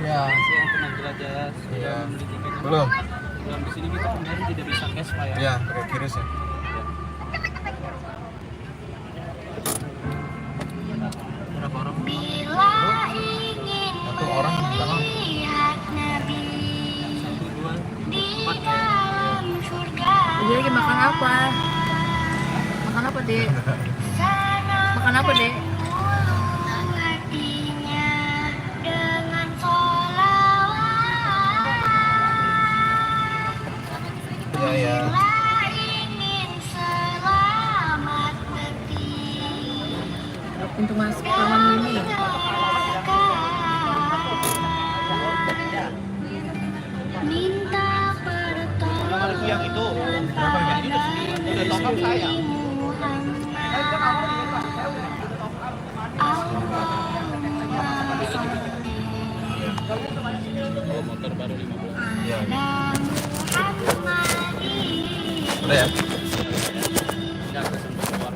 Iya. Masih untuk menjelajah Iya. membeli tiket. Belum. Belum, di sini kita kemarin tidak bisa cash Pak ya. Iya, pakai kiris ya. Berapa orang? Satu orang di belakang. Satu, dua, empat ya. Jadi lagi makan apa? Makan apa, Dek? Makan apa, Dek? Iya, iya. Pintu masuk taman mini. Yang itu. Yang itu udah top up saya. Oh, motor baru 50. Iya. Udah ya? Enggak kesempet keluar.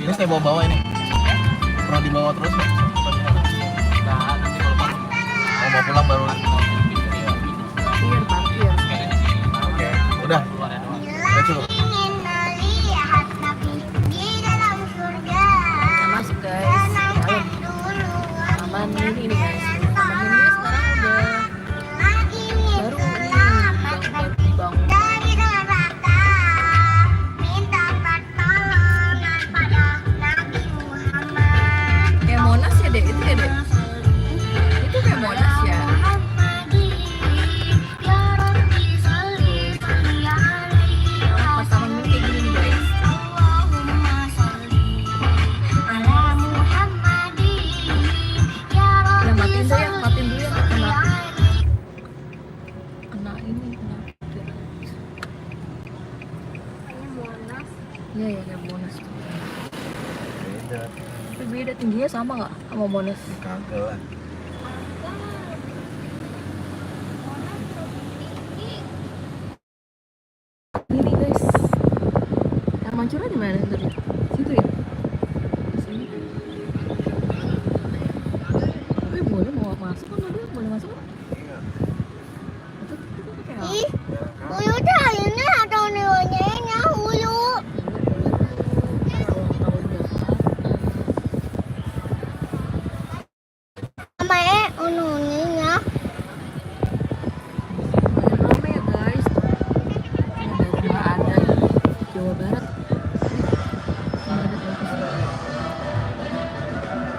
Ini saya bawa ini. Pernah dibawa terus ya? Nah, nanti kalau pas Oh, mau pulang baru. Iya, parkir. Oke. Udah. keluar ya doang. Udah cukup. Kita masuk, guys. Dalam. Taman mini nih, guys. Taman mini sekarang udah baru nih dibangun. Kayak Monas ya, Dek? Itu ya, Dek? Itu kayak Monas ya? Pas taman mini kayak gini nih, guys. Ya, matiin dulu ya, matiin dulu ya. Kena ini, kena. Iya, ya, kayak Monas. Beda. Tapi beda, tingginya sama nggak sama Monas? Kagak lah. Ini guys, Taman Curah di mana tadi? Situ ya? Sini. Tapi boleh mau masuk kan? Ada boleh masuk kan? Itu pakai apa? Ih, uyu dah ini ada nilainya uyu. Mama ununinya. Rame ya guys. Ini ada rumah adat Jawa Barat. Rumah adat bagus.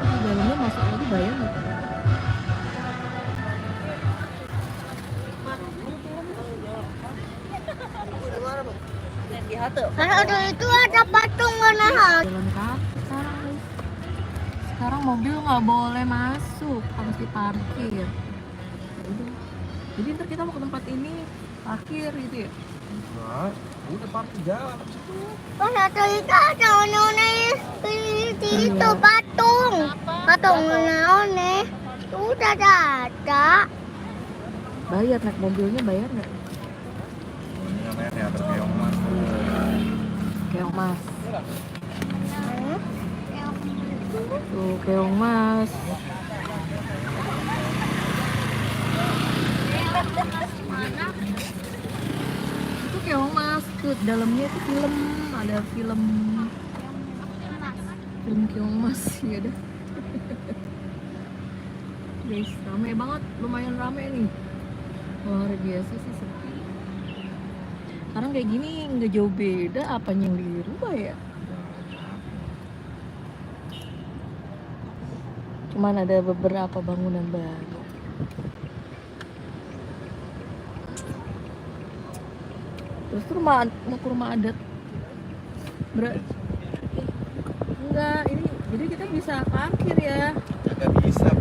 Ini dalamnya masuk lagi bayar nggak? Di halte. Kan ada itu ada patung warna hal. Jalan kaki sekarang guys. Sekarang mobil nggak boleh masuk, harus diparkir. Udah. Jadi ntar kita mau ke tempat ini parkir gitu ya. Nah, udah parkir jalan ke situ. Kan ada itu ada itu patung. Patung warna udah ada. Bayar naik mobilnya bayar nggak? Ini namanya teater keong mas. Keong Mas. Tuh Keong Mas. Itu Keong Mas. Tuh dalamnya itu film, ada film Keong Mas ya udah. Guys, rame banget, lumayan rame nih. Luar biasa sih sepi. Sekarang kayak gini nggak jauh beda, apanya yang dirubah ya? Cuman ada beberapa bangunan baru. Terus tuh mau ke rumah adat. Enggak, ini jadi kita bisa parkir ya. Kagak bisa.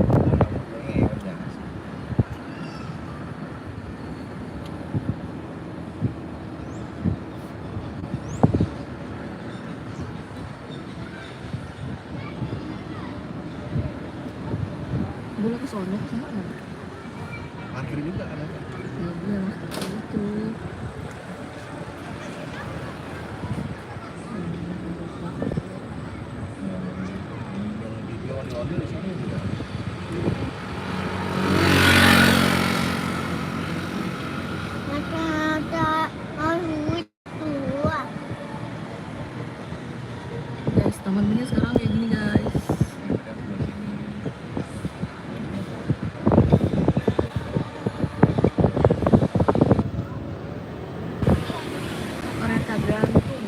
Boleh ke sono sama nggak? Parkir juga ada. Iya, seperti itu. di sini juga. Ada harus tua. Guys, taman mini sekarang kayak gini guys. Kita di sini. Kereta gantung.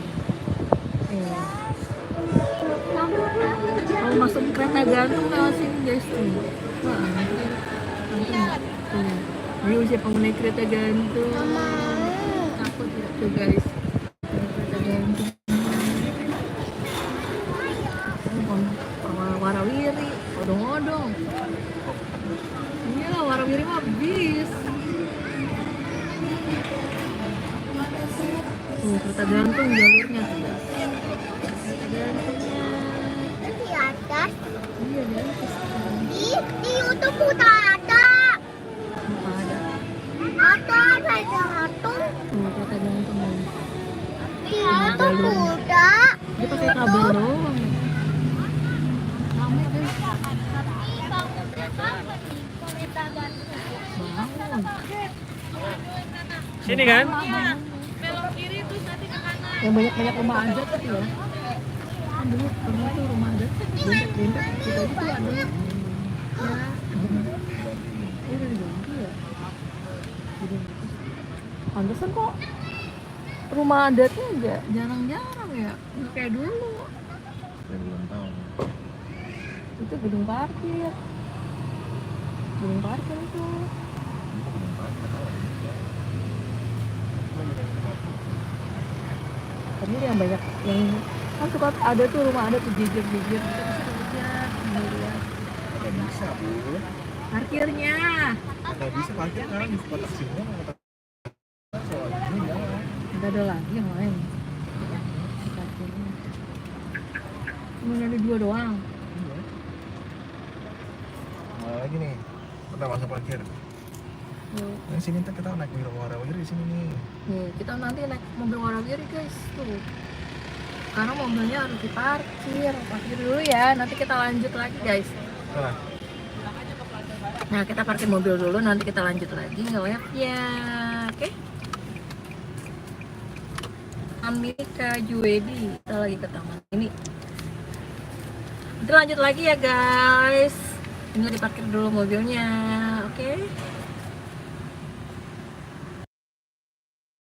Kalau masuk kereta gantung lewat sini guys tuh. Wah, tuh. Ini siapa mau naik kereta gantung? Mama. Takut ya tuh guys. Kereta gantung. Warawiri, odong-odong. Iya, warawiri mah bis. Tuh, kereta gantung jalurnya tuh guys. Kereta gantungnya. Di atas. Iya, di atas. Di YouTube udah ada. Apa ada? Ada gantung. Tuh, kereta gantung guys. Di YouTube udah. Dia pakai kabel doang. Rame guys. Bangun. Sini kan? Yang banyak rumah adat tuh ya. Kan dulu pernah tuh rumah adat benteng kita itu tuh ada ya. Udah diganti ya. Pantesan kok rumah adatnya enggak jarang-jarang ya. Nggak kayak dulu. Saya belum tahu. Itu gedung parkir. Gedung parkir itu. Ini belum tahu. Nggak tahu. Tapi yang banyak yang kan suka ada tuh rumah ada tuh jejer-jejer kita bisa lihat lihat Nggak bisa bu. parkirnya. Nggak bisa parkir kan di kota sini mau kota. Soalnya ini jalan. Nggak ada lagi yang lain parkirnya. Cuma ada 2 doang. Iya. Nah, lagi nih. Kita masuk parkir. Yuk. Nah, sini ntar kita naik warawiri di sini nih. Nih, kita nanti naik mobil warawiri guys tuh. Karena mobilnya harus diparkir. Parkir dulu ya, nanti kita lanjut lagi guys. Nah, Nah, kita parkir mobil dulu, nanti kita lanjut lagi nge-live-nya. Oke? Amerika Juwedi, kita lagi ke taman ini. Kita lanjut lagi ya guys. Tinggal diparkir dulu mobilnya, oke?